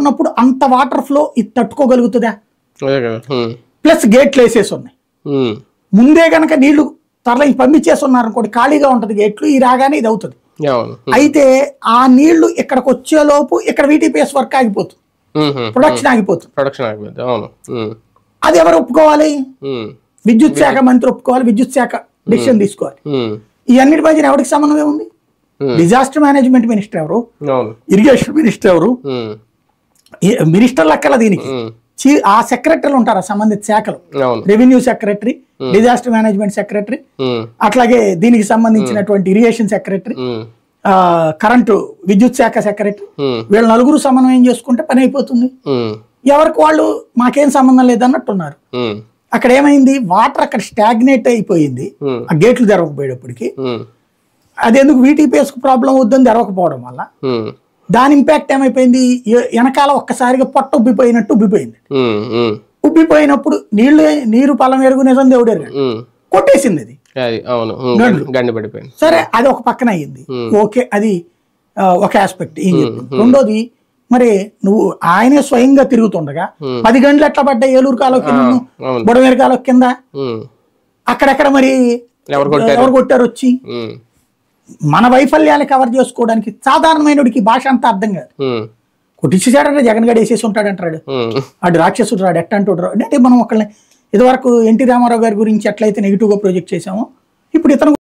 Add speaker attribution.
Speaker 1: ఉన్నప్పుడు అంత water flow ఇది తట్టుకోగలుగుతుందా? ప్లస్ గేట్లు వేసేసి ఉన్నాయి. ముందే గనక నీళ్లు తరలించి పంపించేసి ఉన్నారు అనుకోండి, ఖాళీగా ఉంటది గేట్లు, ఈ రాగానే ఇది అవుతుంది. అయితే ఆ నీళ్లు ఇక్కడికి వచ్చేలోపు ఇక్కడ VTPS వర్క్ ఆగిపోతుంది, ప్రొడక్షన్ ఆగిపోతుంది. అది ఎవరు ఒప్పుకోవాలి? విద్యుత్ శాఖ మంత్రి ఒప్పుకోవాలి, విద్యుత్ శాఖ డిసిషన్ తీసుకోవాలి. ఈ అన్నిటి మధ్యన ఎవరికి సమన్వయం ఉంది? డిజాస్టర్ మేనేజ్మెంట్ మినిస్టర్ ఎవరు, ఇరిగేషన్ మినిస్టర్ ఎవరు, మినిస్టర్ లెక్కల దీనికి ఆ సెక్రటరీలు ఉంటారు సంబంధిత శాఖలు, revenue secretary, disaster management secretary, అట్లాగే దీనికి సంబంధించినటువంటి ఇరిగేషన్ సెక్రటరీ, కరెంటు విద్యుత్ శాఖ సెక్రటరీ, వీళ్ళ నలుగురు సమన్వయం చేసుకుంటే పని అయిపోతుంది. ఎవరికి వాళ్ళు మాకేం సంబంధం లేదన్నట్టున్నారు. అక్కడ ఏమైంది, వాటర్ అక్కడ స్టాగ్నేట్ అయిపోయింది ఆ గేట్లు తెరవకపోయేటప్పటికి. అదెందుకు VTPS కు ప్రాబ్లం వద్దని తెరవకపోవడం వల్ల దాని ఇంపాక్ట్ ఏమైపోయింది, వెనకాల ఒక్కసారిగా పొట్ట ఉబ్బిపోయినట్టు ఉబ్బిపోయింది. ఉబ్బిపోయినప్పుడు నీరు పొలం ఎరుగు నిజం దేవుడేరు కొట్టేసింది అది, సరే అది ఒక పక్కన అయ్యింది. ఓకే, అది ఒక ఆస్పెక్ట్. ఏం చెప్పింది. రెండోది, మరి నువ్వు ఆయనే స్వయంగా తిరుగుతుండగా 10 గంటలు ఎట్లా పడ్డాయి ఏలూరు కాలువ కింద, బుడమేరు కాలువ కింద, అక్కడెక్కడ మరి ఎవరు కొట్టారు వచ్చి? మన వైఫల్యాన్ని కవర్ చేసుకోవడానికి సాధారణమైనడికి భాష అంతా అర్థం కాదు. కొట్టించేసాడంటే జగన్ గడ వేసేసి ఉంటాడంటాడు, అటు రాక్షసుడు రాడు ఎట్ట అంటాడు అంటే. మనం ఒకళ్ళని ఇదివరకు ఎన్టీ రామారావు గారి గురించి ఎట్లయితే నెగిటివ్ గా ప్రొజెక్ట్ చేసామో ఇప్పుడు ఇతను